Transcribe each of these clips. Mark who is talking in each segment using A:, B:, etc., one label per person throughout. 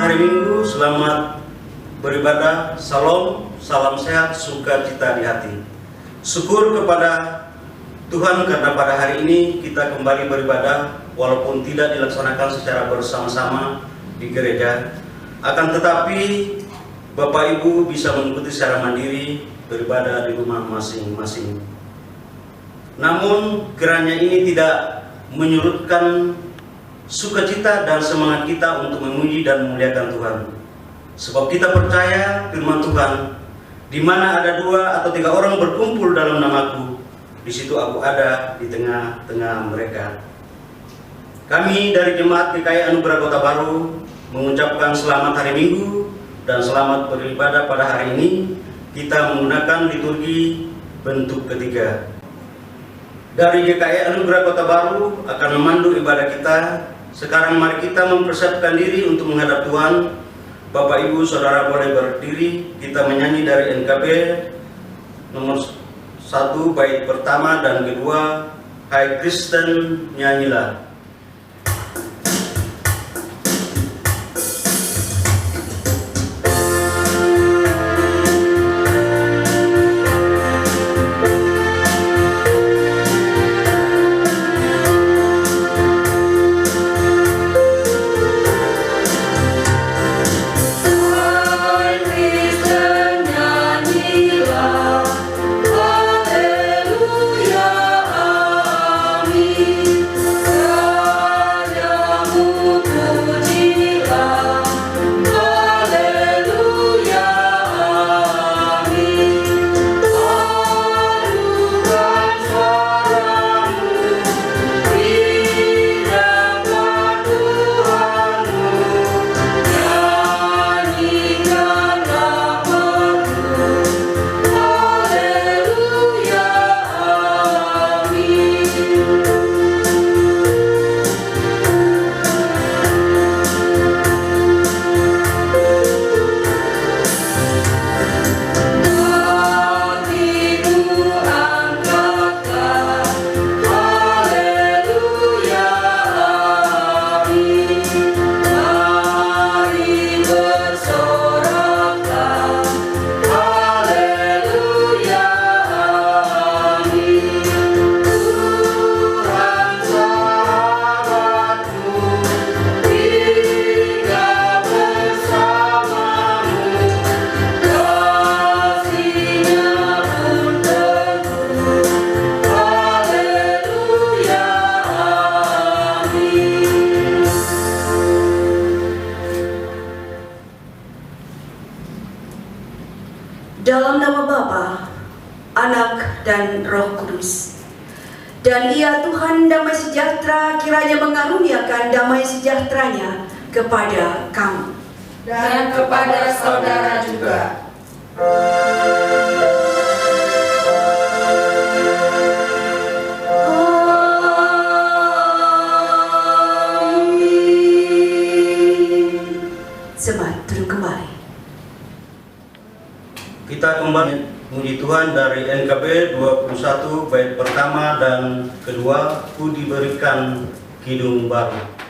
A: hari Minggu, selamat beribadah, salam, salam sehat, sukacita di hati. Syukur kepada Tuhan karena pada hari ini kita kembali beribadah walaupun tidak dilaksanakan secara bersama-sama di gereja. Akan tetapi Bapak Ibu bisa mengikuti secara mandiri beribadah di rumah masing-masing. Namun kiranya ini tidak menyurutkan sukacita dan semangat kita untuk memuji dan memuliakan Tuhan. Sebab kita percaya firman Tuhan, di mana ada 2 atau 3 orang berkumpul dalam namaku, di situ aku ada di tengah-tengah mereka. Kami dari Jemaat GKI Anugerah Kota Baru mengucapkan selamat hari Minggu dan selamat beribadah pada hari ini. Kita menggunakan liturgi bentuk ketiga. Dari GKI Anugerah Kota Baru akan memandu ibadah kita. Sekarang mari kita mempersiapkan diri untuk menghadap Tuhan. Bapak Ibu Saudara boleh berdiri. Kita menyanyi dari NKB nomor 1 bait pertama dan kedua, Hai Kristen nyanyilah.
B: Dalam nama Bapa, Anak, dan Roh Kudus. Dan Ia Tuhan damai sejahtera kiranya mengaruniakan damai sejahteranya kepada kamu
C: dan kepada saudara juga.
B: Selamat duduk kembali.
A: Kita kembali puji Tuhan dari NKB 21 bait pertama dan kedua, Ku diberikan kidung baru.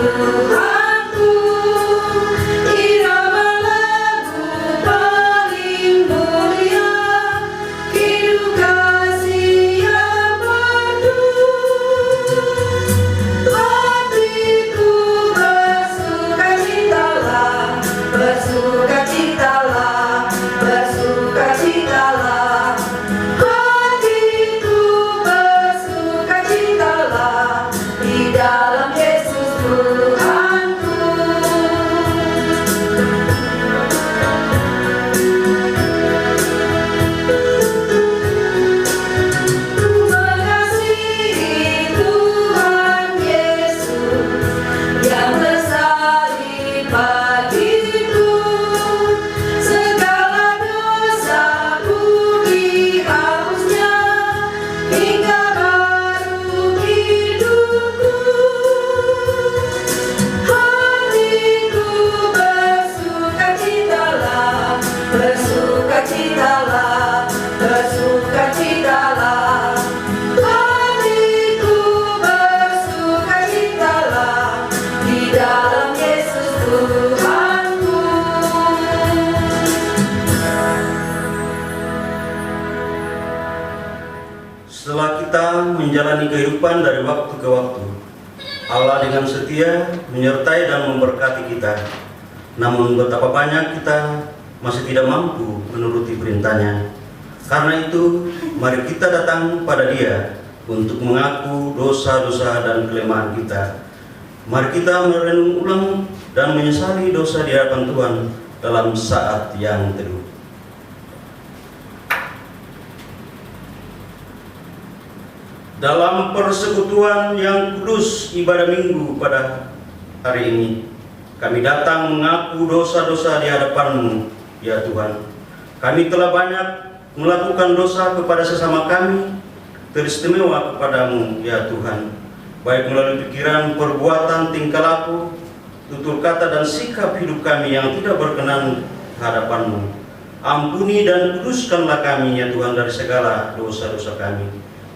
C: Tuhanku, irama lagu
A: kehidupan dari waktu ke waktu. Allah dengan setia menyertai dan memberkati kita. Namun betapa banyak kita masih tidak mampu menuruti perintahnya. Karena itu, mari kita datang pada Dia untuk mengaku dosa-dosa dan kelemahan kita. Mari kita merenung ulang dan menyesali dosa di hadapan Tuhan dalam saat yang teduh. Dalam persekutuan yang kudus ibadah minggu pada hari ini, kami datang mengaku dosa-dosa di hadapan-Mu, ya Tuhan. Kami telah banyak melakukan dosa kepada sesama kami, teristimewa kepadamu, ya Tuhan, baik melalui pikiran, perbuatan, tingkah laku, tutur kata dan sikap hidup kami yang tidak berkenan hadapan-Mu. Ampuni dan kuduskanlah kami, ya Tuhan, dari segala dosa-dosa kami,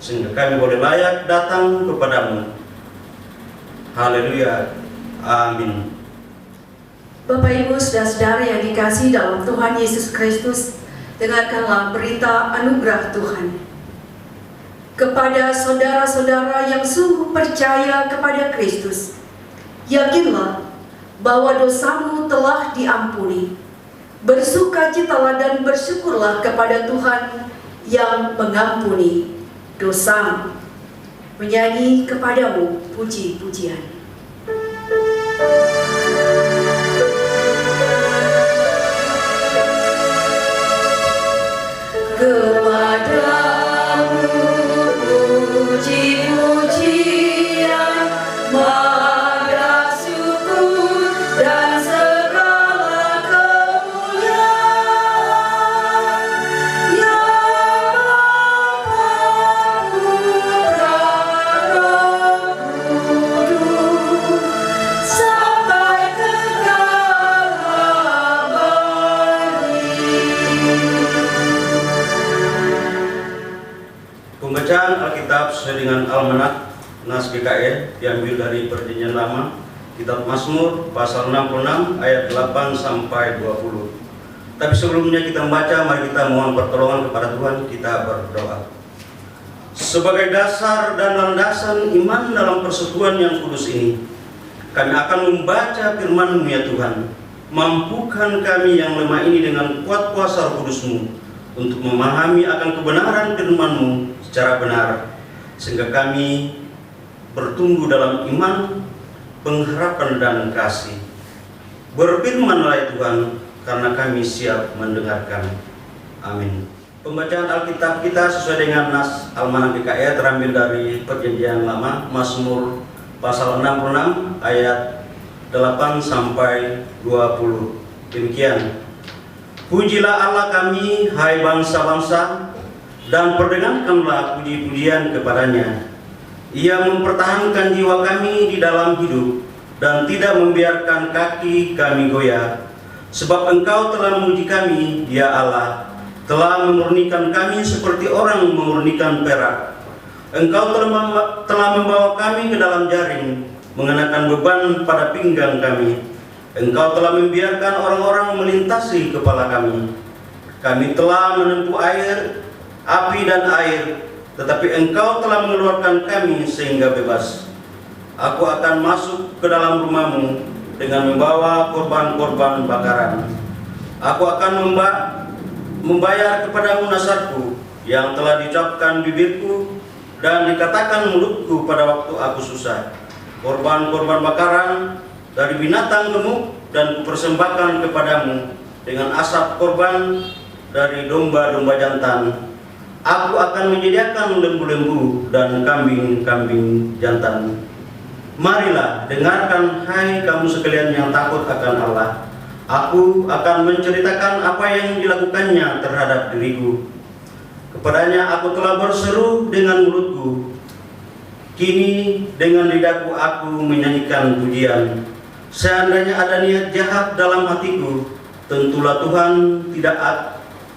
A: sehingga kami boleh layak datang kepadamu. Haleluya. Amin.
B: Bapak, Ibu, saudara-saudara yang dikasihi dalam Tuhan Yesus Kristus, dengarkanlah berita anugerah Tuhan. Kepada saudara-saudara yang sungguh percaya kepada Kristus, yakinlah bahwa dosamu telah diampuni. Bersukacitalah dan bersyukurlah kepada Tuhan yang mengampuni dosamu. Menyanyi kepadamu puji-pujian. Kepadamu puji-pujian, mada syukur dan segala kemuliaan, ya Bapa, Putra, Roh Kudus, sampai kekal abadi.
A: Pembacaan Alkitab sesuai dengan Almanak Nas GKI diambil dari Perjanjian Lama, Kitab Mazmur pasal 66 ayat 8 sampai 20. Tapi sebelumnya kita membaca, mari kita mohon pertolongan kepada Tuhan, kita berdoa. Sebagai dasar dan landasan iman dalam persekutuan yang kudus ini, kami akan membaca firman-Mu, ya Tuhan. Mampukan kami yang lemah ini dengan kuat kuasa Roh Kudus-Mu untuk memahami akan kebenaran firman-Mu secara benar, sehingga kami bertumbuh dalam iman, pengharapan dan kasih. Berfirmanlah ya Tuhan, karena kami siap mendengarkan. Amin. Pembacaan Alkitab kita sesuai dengan Nas Almanak GKI terambil dari Perjanjian Lama, Mazmur pasal 66 ayat 8 sampai 20. Demikian. Pujilah Allah kami, hai bangsa-bangsa, dan perdengarkanlah puji-pujian kepadanya. Ia mempertahankan jiwa kami di dalam hidup dan tidak membiarkan kaki kami goyah. Sebab Engkau telah menguji kami, ya Allah, telah memurnikan kami seperti orang memurnikan perak. Engkau telah membawa kami ke dalam jaring, mengenakan beban pada pinggang kami. Engkau telah membiarkan orang-orang melintasi kepala kami. Kami telah menempuh air, api dan air, tetapi Engkau telah mengeluarkan kami sehingga bebas. Aku akan masuk ke dalam rumah-Mu dengan membawa korban-korban bakaran. Aku akan membayar kepadamu nasarku yang telah diucapkan bibirku dan dikatakan mulutku pada waktu aku susah. Korban-korban bakaran dari binatang gemuk dan kupersembahkan kepadamu dengan asap korban dari domba-domba jantan. Aku akan menyediakan lembu-lembu dan kambing-kambing jantan. Marilah, dengarkan hai kamu sekalian yang takut akan Allah. Aku akan menceritakan apa yang dilakukannya terhadap diriku. Kepadanya aku telah berseru dengan mulutku. Kini dengan lidahku aku menyanyikan pujian. Seandainya ada niat jahat dalam hatiku, tentulah Tuhan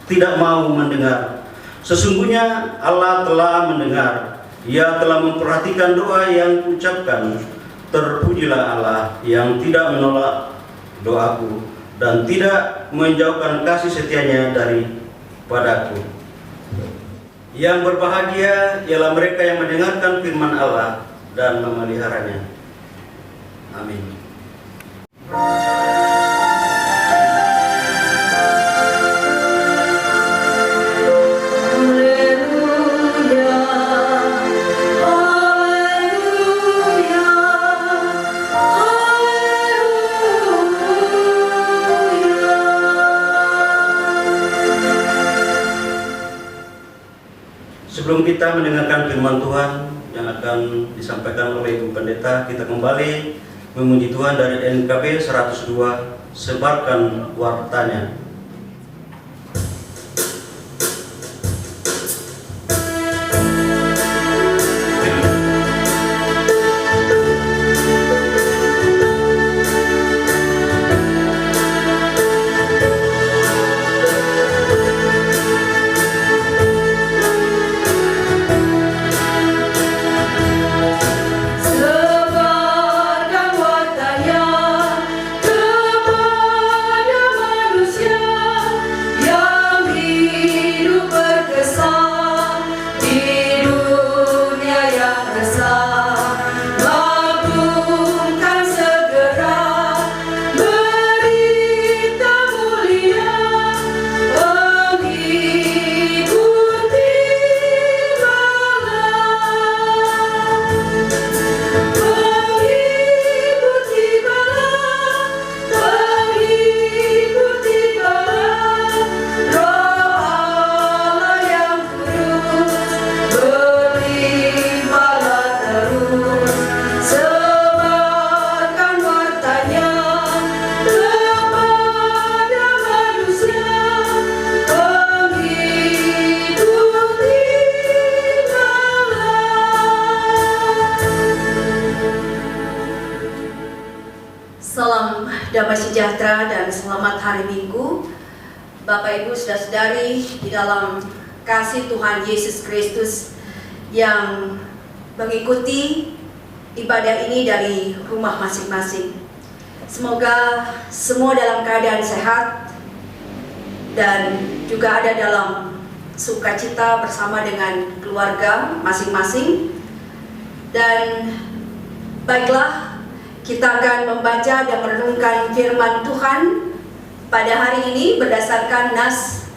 A: tidak mau mendengar. Sesungguhnya Allah telah mendengar. Ia telah memperhatikan doa yang kuucapkan. Terpujilah Allah yang tidak menolak doaku dan tidak menjauhkan kasih setianya daripadaku. Yang berbahagia ialah mereka yang mendengarkan firman Allah dan memeliharanya. Amin. Sebelum kita mendengarkan firman Tuhan yang akan disampaikan oleh Ibu Pendeta, kita kembali memuji Tuhan dari NKB 102, sebarkan wartanya.
B: Salam damai sejahtera dan selamat hari Minggu, Bapak Ibu saudara-saudari di dalam kasih Tuhan Yesus Kristus yang mengikuti ibadah ini dari rumah masing-masing. Semoga semua dalam keadaan sehat dan juga ada dalam sukacita bersama dengan keluarga masing-masing. Dan baiklah, kita akan membaca dan merenungkan firman Tuhan pada hari ini berdasarkan nas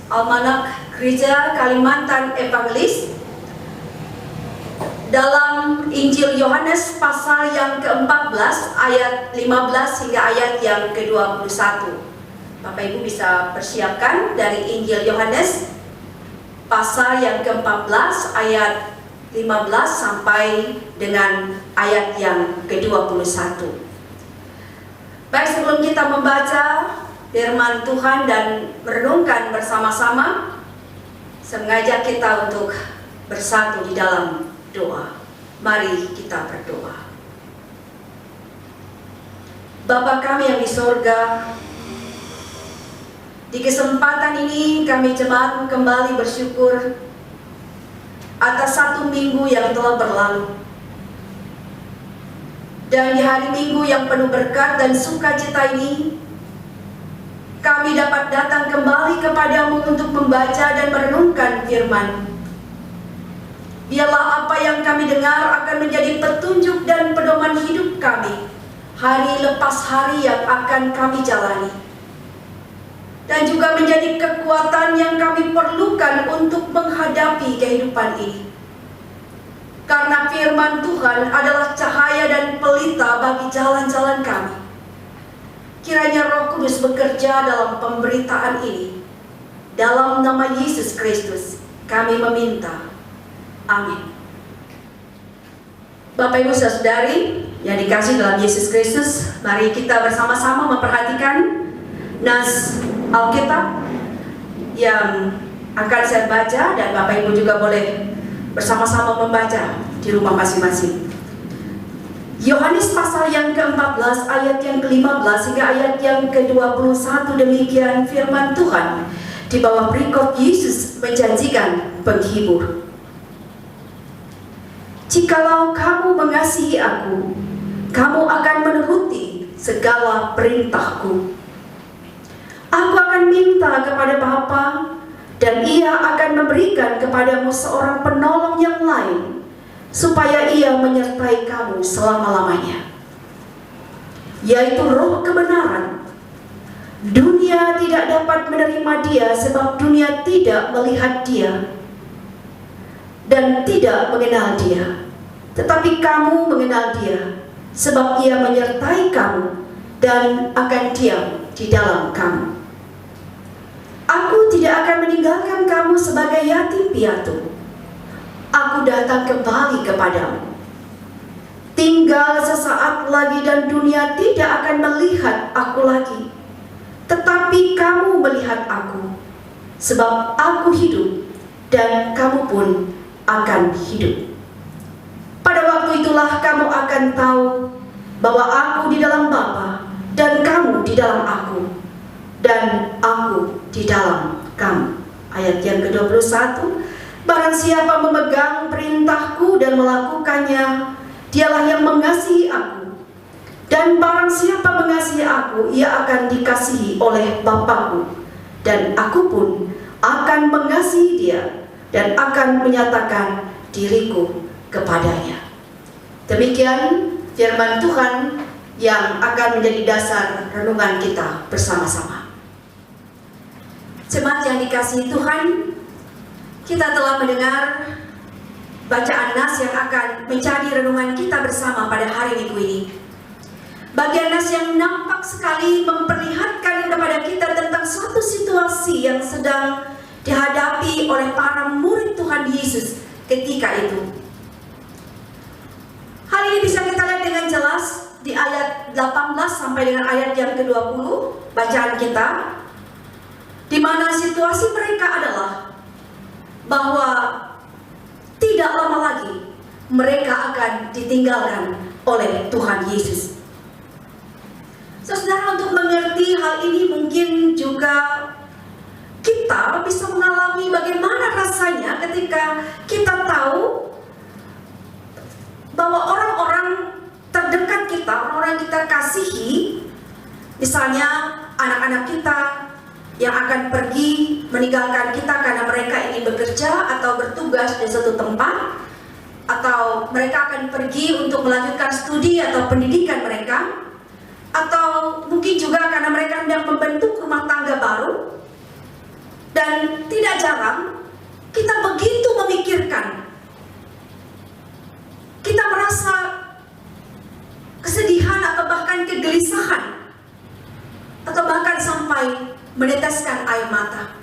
B: Almanak Gereja Kalimantan Evangelis dalam Injil Yohanes pasal yang ke-14 ayat 15 hingga ayat yang ke-21. Bapak Ibu bisa persiapkan dari Injil Yohanes pasal yang ke-14 ayat 15 sampai dengan ayat yang ke-21. Baik, sebelum kita membaca firman Tuhan dan merenungkan bersama-sama, saya mengajak kita untuk bersatu di dalam doa. Mari kita berdoa. Bapa kami yang di sorga, di kesempatan ini kami jemaat kembali bersyukur atas satu minggu yang telah berlalu. Dan di hari Minggu yang penuh berkat dan sukacita ini, kami dapat datang kembali kepadamu untuk membaca dan merenungkan firman. Biarlah apa yang kami dengar akan menjadi petunjuk dan pedoman hidup kami hari lepas hari yang akan kami jalani, dan juga menjadi kekuatan yang kami perlukan untuk menghadapi kehidupan ini. Karena firman Tuhan adalah cahaya dan pelita bagi jalan-jalan kami. Kiranya Roh Kudus bekerja dalam pemberitaan ini. Dalam nama Yesus Kristus kami meminta. Amin. Bapak Ibu saudari yang dikasihi dalam Yesus Kristus, mari kita bersama-sama memperhatikan nas Alkitab yang akan saya baca, dan Bapak Ibu juga boleh bersama-sama membaca di rumah masing-masing. Yohanes pasal yang ke-14 ayat yang ke-15 hingga ayat yang ke-21, demikian firman Tuhan di bawah berikut Yesus menjanjikan penghibur. Jikalau kamu mengasihi aku, kamu akan menuruti segala perintahku. Aku akan minta kepada Bapa, Dan ia akan memberikan kepadamu seorang penolong yang lain, supaya ia menyertai kamu selama-lamanya, yaitu Roh kebenaran. Dunia tidak dapat menerima dia, sebab dunia tidak melihat dia dan tidak mengenal dia. Tetapi kamu mengenal dia, sebab ia menyertai kamu dan akan diam di dalam kamu. Aku tidak akan meninggalkan kamu sebagai yatim piatu. Aku datang kembali kepadamu. Tinggal sesaat lagi dan dunia tidak akan melihat aku lagi, tetapi kamu melihat aku, sebab aku hidup dan kamu pun akan hidup. Pada waktu itulah kamu akan tahu bahwa aku di dalam Bapa dan kamu di dalam aku, dan aku di dalam kamu. Ayat yang ke-21, barang siapa memegang perintahku dan melakukannya, dialah yang mengasihi aku. Dan barang siapa mengasihi aku, ia akan dikasihi oleh Bapa-Ku, dan aku pun akan mengasihi dia dan akan menyatakan diriku kepadanya. Demikian firman Tuhan yang akan menjadi dasar renungan kita bersama-sama. Jemaat yang dikasihi Tuhan, kita telah mendengar bacaan nas yang akan menjadi renungan kita bersama pada hari Minggu ini. Bagian nas yang nampak sekali memperlihatkan kepada kita tentang suatu situasi yang sedang dihadapi oleh para murid Tuhan Yesus ketika itu. Hal ini bisa kita lihat dengan jelas di ayat 18 sampai dengan ayat yang ke-20 bacaan kita, di mana situasi mereka adalah bahwa tidak lama lagi mereka akan ditinggalkan oleh Tuhan Yesus. Saudara, untuk mengerti hal ini mungkin juga kita bisa mengalami bagaimana rasanya ketika kita tahu bahwa orang-orang terdekat kita, orang-orang yang kita kasihi, misalnya anak-anak kita yang akan pergi meninggalkan kita karena mereka ingin bekerja atau bertugas di suatu tempat, atau mereka akan pergi untuk melanjutkan studi atau pendidikan mereka, atau mungkin juga karena mereka hendak membentuk rumah tangga baru. Dan tidak jarang kita begitu memikirkan, kita merasa kesedihan atau bahkan kegelisahan, atau bahkan sampai meneteskan air mata.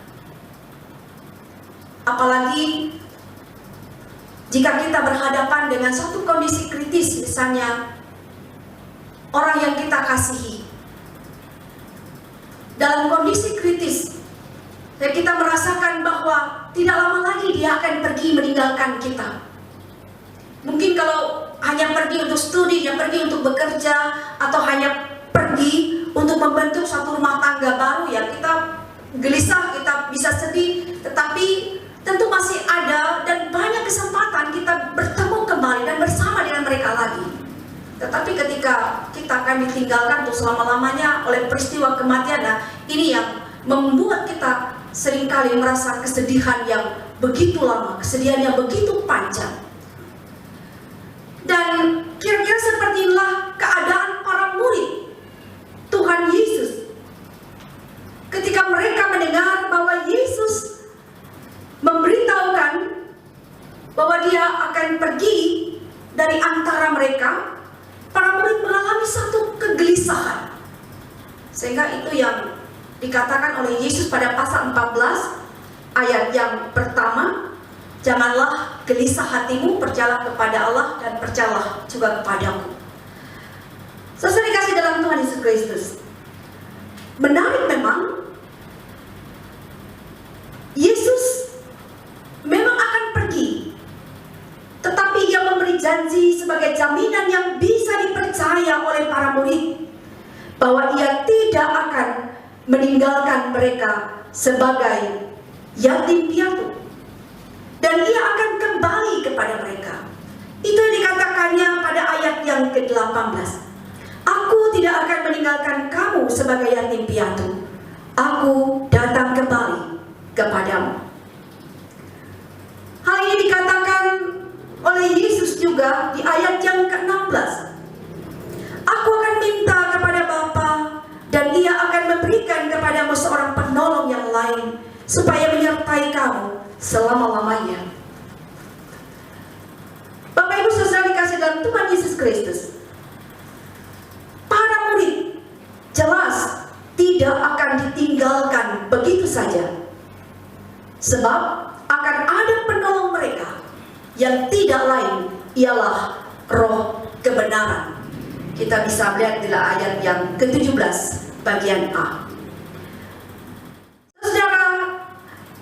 B: Apalagi jika kita berhadapan dengan suatu kondisi kritis, misalnya orang yang kita kasihi dalam kondisi kritis, dan kita merasakan bahwa tidak lama lagi dia akan pergi meninggalkan kita. Mungkin kalau hanya pergi untuk studi, hanya pergi untuk bekerja, atau hanya pergi untuk membentuk satu rumah tangga baru, ya kita gelisah, kita bisa sedih. Tetapi tentu masih ada dan banyak kesempatan kita bertemu kembali dan bersama dengan mereka lagi. Tetapi ketika kita akan ditinggalkan untuk selama-lamanya oleh peristiwa kematian, nah ini yang membuat kita seringkali merasa kesedihan yang begitu lama, kesedihan yang begitu panjang. Dan kira-kira seperti inilah keadaan para murid Tuhan Yesus ketika mereka mendengar bahwa Yesus memberitahukan bahwa dia akan pergi dari antara mereka. Para murid mengalami satu kegelisahan, sehingga itu yang dikatakan oleh Yesus pada pasal 14 ayat yang pertama, janganlah gelisah hatimu, percayalah kepada Allah dan percayalah juga kepadaku. Saudara dikasih dalam Tuhan Yesus Kristus, menarik memang, Yesus memang akan pergi, tetapi Dia memberi janji sebagai jaminan yang bisa dipercaya oleh para murid bahwa Ia tidak akan meninggalkan mereka sebagai yatim piatu, dan Ia akan kembali kepada mereka. Itu yang dikatakannya pada ayat yang ke-18. Aku tidak akan meninggalkan kamu sebagai yatim piatu. Aku datang kembali kepadamu. juga di ayat yang ke-16. Aku akan minta kepada Bapa, dan Ia akan memberikan kepadamu seorang penolong yang lain, supaya menyertai kamu selama-lamanya. Bapak Ibu Saudara dikasih dalam Tuhan Yesus Kristus, para murid jelas tidak akan ditinggalkan begitu saja, sebab akan ada penolong mereka yang tidak lain ialah Roh kebenaran. Kita bisa melihat di ayat yang ke-17 bagian A. Saudara,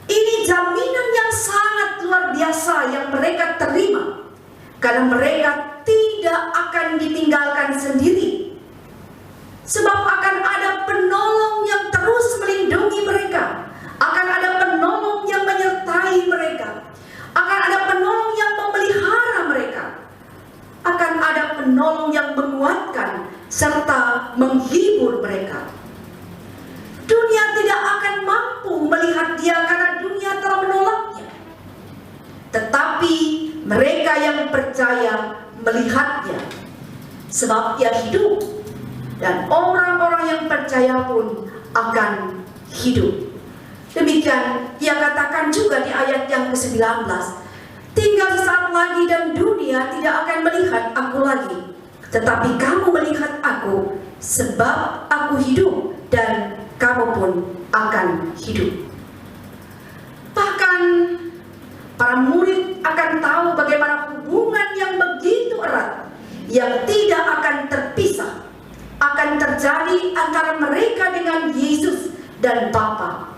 B: ini jaminan yang sangat luar biasa yang mereka terima, karena mereka tidak akan ditinggalkan sendiri, sebab akan ada penolong yang terus melindungi mereka, akan ada penolong yang menyertai mereka, akan ada penolong yang memelihara mereka, akan ada penolong yang menguatkan serta menghibur mereka. Dunia tidak akan mampu melihat dia karena dunia telah menolaknya, tetapi mereka yang percaya melihatnya, sebab ia hidup, dan orang-orang yang percaya pun akan hidup. Demikian ia katakan juga di ayat yang ke-19, tinggal sesaat lagi dan dunia tidak akan melihat aku lagi, tetapi kamu melihat aku, sebab aku hidup dan kamu pun akan hidup. Bahkan para murid akan tahu bagaimana hubungan yang begitu erat, yang tidak akan terpisah, akan terjadi antara mereka dengan Yesus dan Bapa.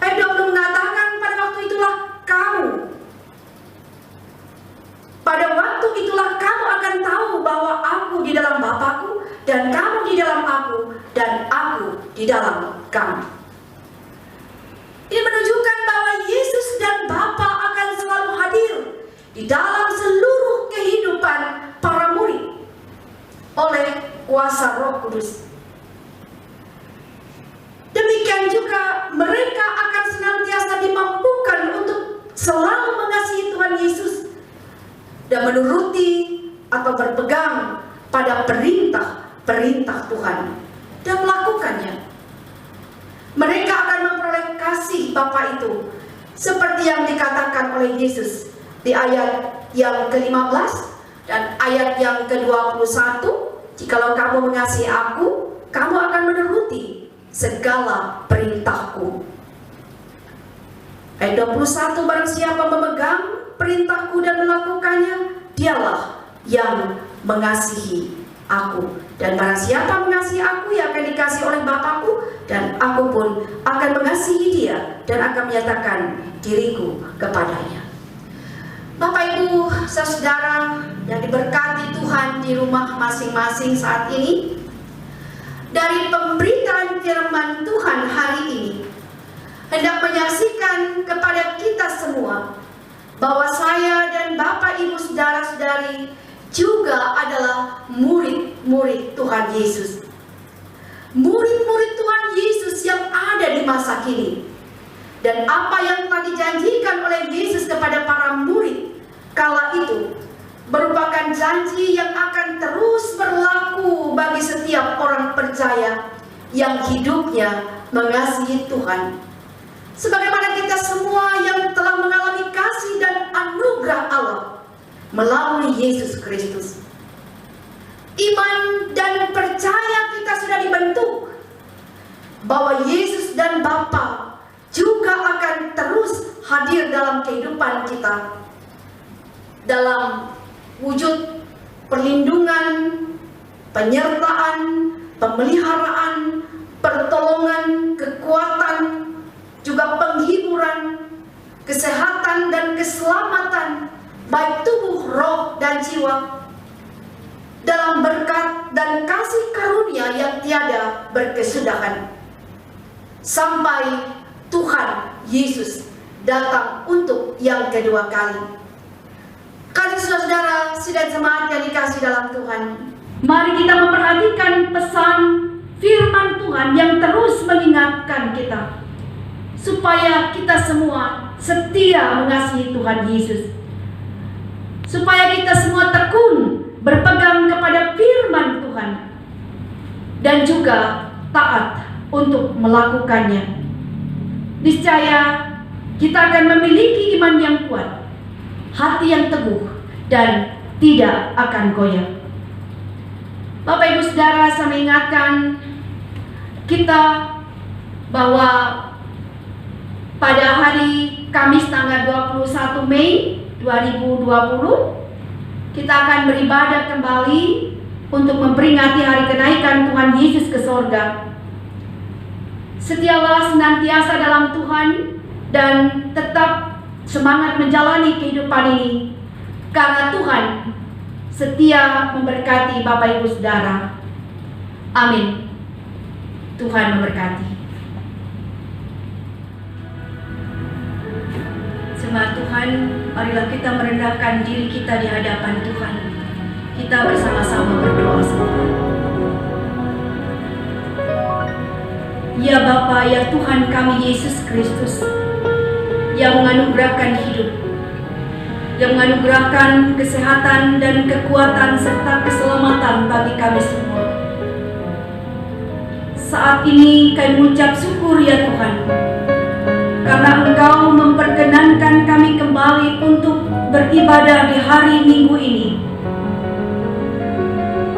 B: Ayat 20 mengatakan, pada waktu itulah kamu, pada waktu itulah kamu akan tahu bahwa aku di dalam Bapa-Ku, dan kamu di dalam aku, dan aku di dalam kamu. Ini menunjukkan bahwa Yesus dan Bapa akan selalu hadir di dalam seluruh kehidupan para murid oleh kuasa Roh Kudus. Demikian juga mereka akan senantiasa dimampukan untuk selalu mengasihi Tuhan Yesus dan menuruti atau berpegang pada perintah-perintah Tuhan dan melakukannya. Mereka akan memperoleh kasih Bapa itu seperti yang dikatakan oleh Yesus di ayat yang ke-15 dan ayat yang ke-21. Jikalau kamu mengasihi aku, kamu akan menuruti segala perintahku. Ayat 21, barang siapa memegang perintahku dan melakukannya, dialah yang mengasihi aku. Dan barang siapa mengasihi aku, ia akan dikasihi oleh Bapa-Ku, dan aku pun akan mengasihi dia dan akan menyatakan diriku kepadanya. Bapak Ibu Saudara yang diberkati Tuhan di rumah masing-masing saat ini, dari pemberitaan firman Tuhan hari ini hendak menyaksikan kepada kita semua bahwa saya dan Bapak Ibu Saudara-saudari juga adalah murid-murid Tuhan Yesus. Murid-murid Tuhan Yesus yang ada di masa kini. Dan apa yang telah dijanjikan oleh Yesus kepada para murid kala itu merupakan janji yang akan terus berlaku bagi setiap orang percaya yang hidupnya mengasihi Tuhan. Sebagaimana kita semua yang telah mengalami kasih dan anugerah Allah melalui Yesus Kristus. Iman dan percaya kita sudah dibentuk bahwa Yesus dan Bapa juga akan terus hadir dalam kehidupan kita, dalam wujud perlindungan, penyertaan, pemeliharaan, pertolongan, kekuatan, juga penghiburan, kesehatan dan keselamatan baik tubuh, roh dan jiwa, dalam berkat dan kasih karunia yang tiada berkesudahan, sampai Tuhan Yesus datang untuk yang kedua kali. Kasih saudara, sidang jemaat yang dikasih dalam Tuhan, mari kita memperhatikan pesan firman Tuhan yang terus mengingatkan kita supaya kita semua setia mengasihi Tuhan Yesus,
D: supaya kita semua tekun berpegang kepada firman Tuhan dan juga taat untuk melakukannya. Niscaya kita akan memiliki iman yang kuat, hati yang teguh, dan tidak akan goyah. Bapak Ibu Saudara, saya mengingatkan kita bahwa pada hari Kamis tanggal 21 Mei 2020 kita akan beribadah kembali untuk memperingati hari kenaikan Tuhan Yesus ke sorga. Setialah senantiasa dalam Tuhan dan tetap semangat menjalani kehidupan ini, karena Tuhan setia memberkati Bapak Ibu Saudara. Amin. Tuhan memberkati.
B: Jemaat Tuhan, marilah kita merendahkan diri kita di hadapan Tuhan. Kita bersama-sama berdoa sama. Ya Bapa, ya Tuhan kami Yesus Kristus, yang menganugerahkan hidup, yang menganugerahkan kesehatan dan kekuatan serta keselamatan bagi kami semua. Saat ini kami mengucap syukur ya Tuhan, karena Engkau memperkenankan kami kembali untuk beribadah di hari Minggu ini,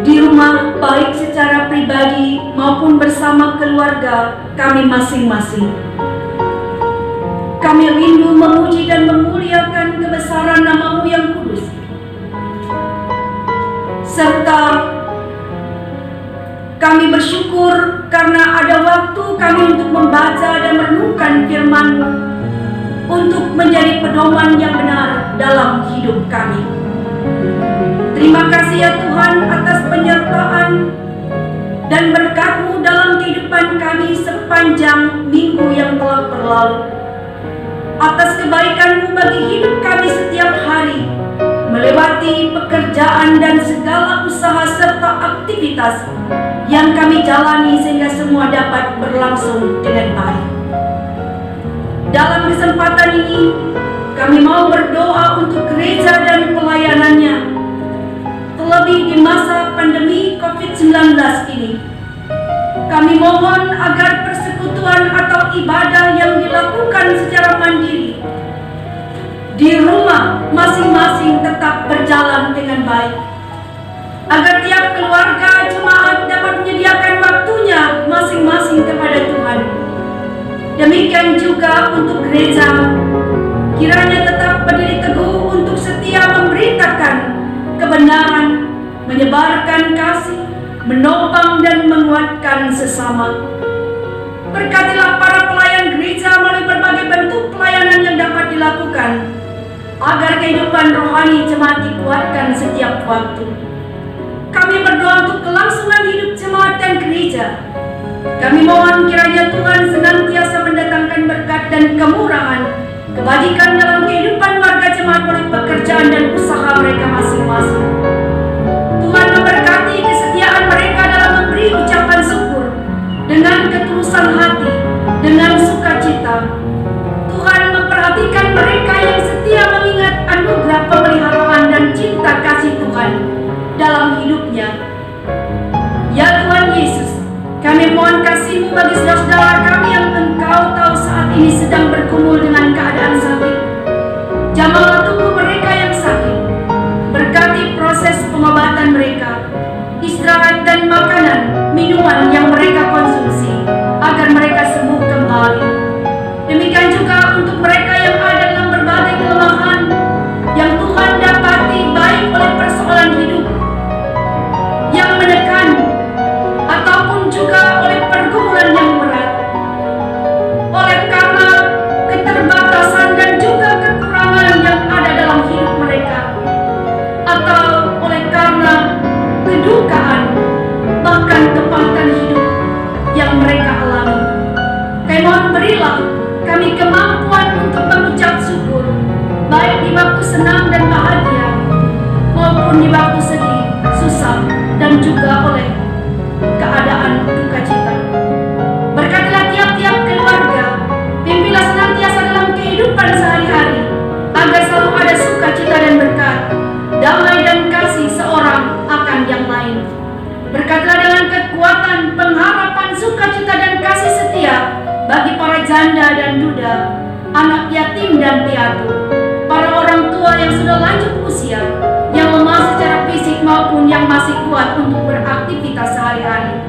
B: di rumah, baik secara pribadi maupun bersama keluarga kami masing-masing. Kami rindu memuji dan memuliakan kebesaran nama-Mu yang kudus, serta kami bersyukur karena ada waktu kami untuk membaca dan merenungkan firman-Mu untuk menjadi pedoman yang benar dalam hidup kami. Terima kasih ya Tuhan atas penyertaan dan berkat-Mu dalam kehidupan kami sepanjang minggu yang telah berlalu. Atas kebaikan-Mu bagi hidup kami setiap hari, melewati pekerjaan dan segala usaha serta aktivitas yang kami jalani sehingga semua dapat berlangsung dengan baik. Dalam kesempatan ini, kami mau berdoa untuk gereja dan pelayanannya, terlebih di masa pandemi COVID-19 ini. Kami mohon agar persekutuan atau ibadah yang dilakukan secara mandiri di rumah masing-masing tetap berjalan dengan baik, agar tiap keluarga jemaat dapat menyediakan waktunya masing-masing kepada Tuhan. Demikian juga untuk gereja, kiranya tetap berdiri teguh untuk setia memberitakan kebenaran, menyebarkan kasih, menopang dan menguatkan sesama. Berkatilah para pelayan gereja melalui berbagai bentuk pelayanan yang dapat dilakukan, agar kehidupan rohani jemaat dikuatkan setiap waktu. Kami berdoa untuk kelangsungan hidup jemaat dan gereja. Kami mohon kiranya Tuhan senantiasa mendatangkan berkat dan kemurahan, kebajikan dalam kehidupan warga jemaat melalui pekerjaan dan usaha mereka masing-masing. Tuhan memberkati kesetiaan mereka dalam memberi ucapan syukur dengan ketulusan hati, dengan sukacita. Tuhan memperhatikan mereka yang setia mengingat anugerah pemeliharaan dan cinta kasih Tuhan dalam hidupnya. Ya Tuhan Yesus, kami mohon kasih-Mu bagi saudara-saudara kami yang Engkau tahu saat ini sedang bergumul dengan keadaan sakit. Jamahlah tubuh mereka yang sakit, berkati proses pengobatan mereka, istirahat dan makanan, minuman yang mereka konsumsi, agar mereka sembuh kembali. Demikian juga untuk mereka yang ada dalam berbagai kelemahan yang Tuhan dapati baik oleh persoalan hidup yang menekan ataupun juga oleh pergumulan yang berat, oleh karena keterbatasan dan juga kekurangan yang ada dalam hidup mereka, atau oleh karena kedukaan bahkan kepahitan hidup yang mereka alami. Kami mohon berilah kami kemampuan untuk mengucap syukur, baik di waktu senang dan bahagia maupun di waktu sedih, susah, dan juga oleh keadaan duka cita. Berkatilah tiap-tiap keluarga, pimpinlah senantiasa dalam kehidupan sehari-hari, agar selalu ada sukacita dan berkat,
D: bagi para janda dan duda, anak yatim dan piatu, para orang tua yang sudah lanjut usia, yang lemah secara fisik maupun yang masih kuat untuk beraktivitas sehari-hari.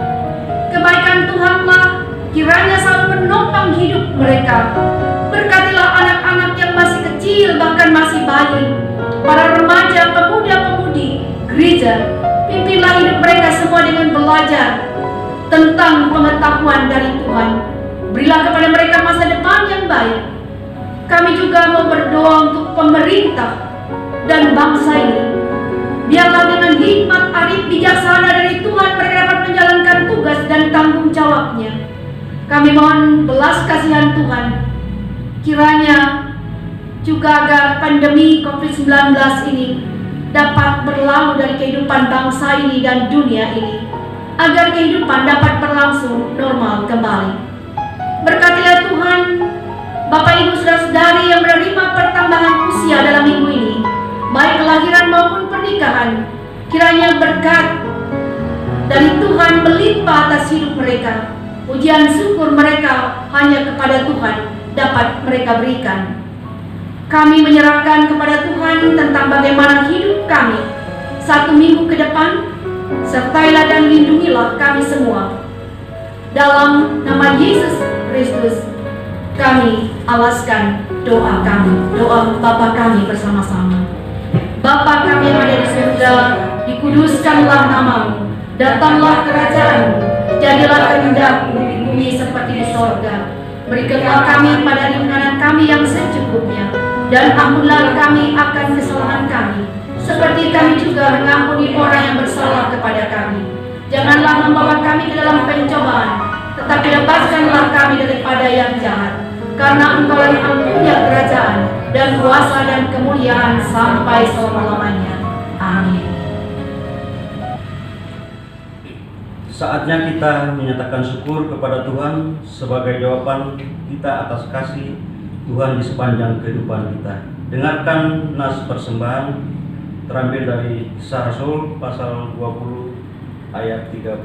D: Kebaikan Tuhanlah kiranya selalu menopang hidup mereka. Berkatilah anak-anak yang masih kecil, bahkan masih bayi, para remaja, pemuda-pemudi gereja. Pimpinlah hidup mereka semua dengan belajar tentang pengetahuan dari Tuhan. Berilah kepada mereka masa depan yang baik. Kami juga mau berdoa untuk pemerintah dan bangsa ini. Biarlah dengan hikmat arif bijaksana dari Tuhan mereka dapat menjalankan tugas dan tanggung jawabnya. Kami mohon belas kasihan Tuhan, kiranya juga agar pandemi COVID-19 ini dapat berlalu dari kehidupan bangsa ini dan dunia ini, agar kehidupan dapat berlangsung normal kembali. Berkatilah Tuhan Bapak Ibu saudara-saudari yang menerima pertambahan usia dalam minggu ini, baik kelahiran maupun pernikahan. Kiranya berkat dari Tuhan melimpah atas hidup mereka. Pujian syukur mereka hanya kepada Tuhan dapat mereka berikan. Kami menyerahkan kepada Tuhan tentang bagaimana hidup kami 1 minggu ke depan. Sertailah dan lindungilah kami semua. Dalam nama Yesus Kristus kami alaskan doa kami, doa Bapa kami bersama-sama. Bapa kami yang ada di surga, dikuduskanlah namamu, datanglah kerajaan-mu, jadilah kehendakmu di bumi seperti di sorga. Berikanlah kami pada hari makanan kami yang secukupnya, dan ampunlah kami akan kesalahan kami, seperti kami juga mengampuni orang yang bersalah kepada kami. Janganlah membawa kami ke dalam pencobaan, tetapi lepaskanlah kami daripada yang jahat. Karena Engkau yang punya kerajaan dan kuasa dan kemuliaan sampai selama-lamanya. Amin.
A: Saatnya kita menyatakan syukur kepada Tuhan sebagai jawaban kita atas kasih Tuhan di sepanjang kehidupan kita. Dengarkan nas persembahan terambil dari Kisah Rasul pasal 20 ayat 35.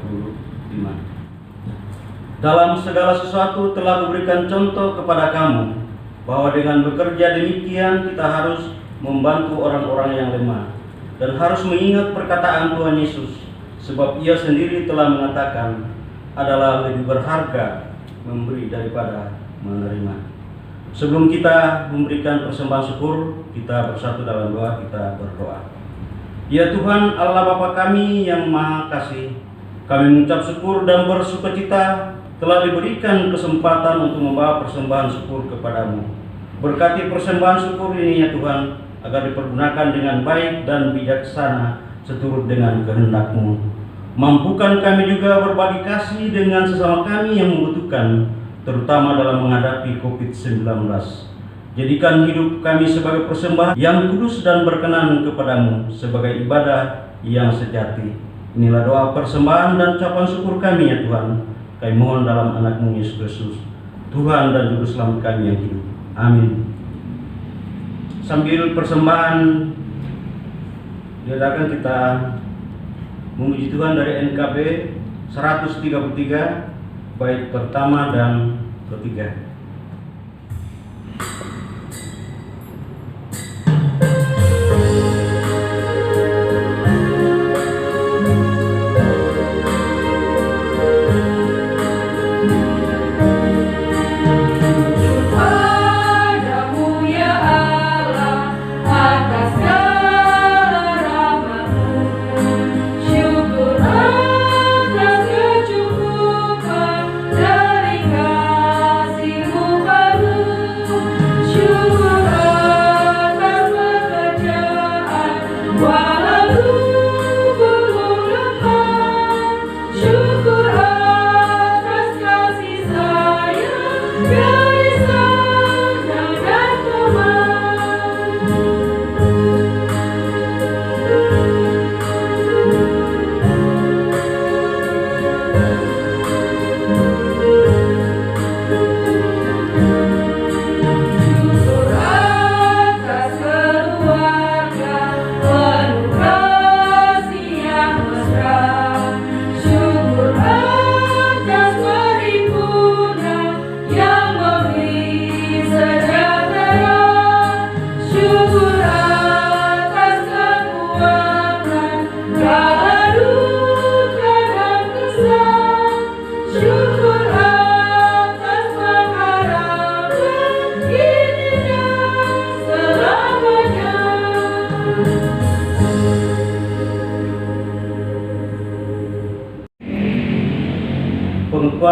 A: Dalam segala sesuatu telah memberikan contoh kepada kamu, bahwa dengan bekerja demikian kita harus membantu orang-orang yang lemah, dan harus mengingat perkataan Tuhan Yesus, sebab Ia sendiri telah mengatakan, adalah lebih berharga memberi daripada menerima. Sebelum kita memberikan persembahan syukur, kita bersatu dalam doa, kita berdoa. Ya Tuhan Allah Bapa kami yang Maha Kasih, kami mengucap syukur dan bersukacita telah diberikan kesempatan untuk membawa persembahan syukur kepadamu. Berkati persembahan syukur ini ya Tuhan, agar dipergunakan dengan baik dan bijaksana seturut dengan kehendak-Mu. Mampukan kami juga berbagi kasih dengan sesama kami yang membutuhkan, terutama dalam menghadapi COVID-19. Jadikan hidup kami sebagai persembahan yang kudus dan berkenan kepadamu, sebagai ibadah yang sejati. Inilah doa persembahan dan ucapan syukur kami ya Tuhan. Kami mohon dalam anak-Mu Yesus Kristus, Tuhan dan Juru Selamat kami yang hidup. Amin. Sambil persembahan diadakan, kita memuji Tuhan dari NKB 133 bait pertama dan ketiga.
C: Terima kasih.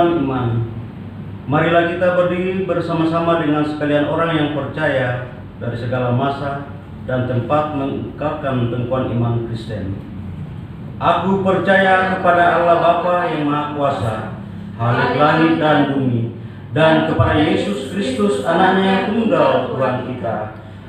A: persekutuan iman. Marilah kita berdiri bersama-sama dengan sekalian orang yang percaya dari segala masa dan tempat mengekalkan pengkuan iman Kristen. Aku percaya kepada Allah Bapa yang Maha Kuasa, Khalik langit dan bumi, dan kepada Yesus Kristus anaknya yang tunggal Tuhan kita,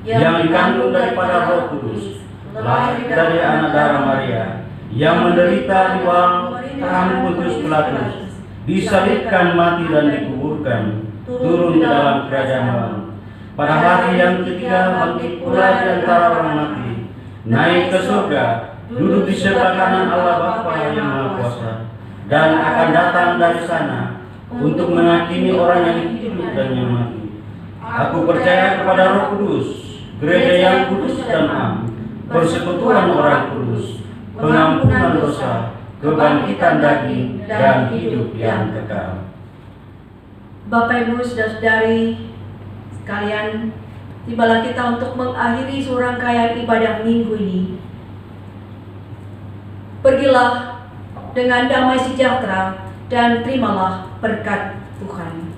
A: yang dikandung daripada Roh Kudus, lahir dari anak darah Maria, yang menderita di bawah tangan Pontius Pilatus, disalibkan, mati dan dikuburkan, turun ke dalam kerajaan Allah. Pada hari yang ketiga bangkit pula di antara orang mati, naik ke surga, duduk di sebelah kanan Allah Bapa yang Maha Kuasa, dan akan datang dari sana untuk menghakimi orang yang hidup dan yang mati. Aku percaya kepada Roh Kudus, gereja yang kudus dan am, persekutuan orang kudus, pengampunan dosa, kebangkitan daging, dan hidup yang kekal.
B: Bapak, Ibu, saudara-saudari sekalian, tibalah kita untuk mengakhiri serangkaian ibadah minggu ini. Pergilah dengan damai sejahtera dan terimalah berkat Tuhan.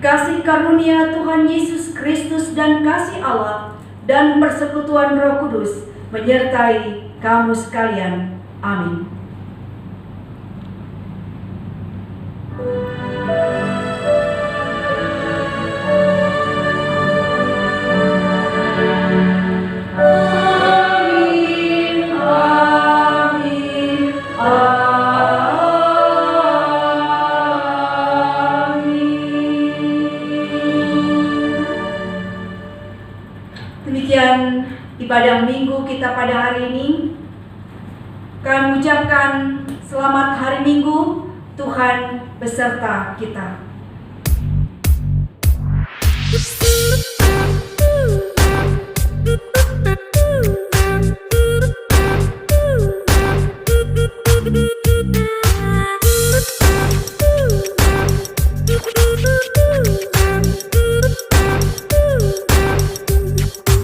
B: Kasih karunia Tuhan Yesus Kristus dan kasih Allah dan persekutuan Roh Kudus menyertai kamu sekalian. Amin. Demikian ibadah minggu kita pada hari ini. Kami ucapkan selamat hari Minggu, Tuhan beserta kita.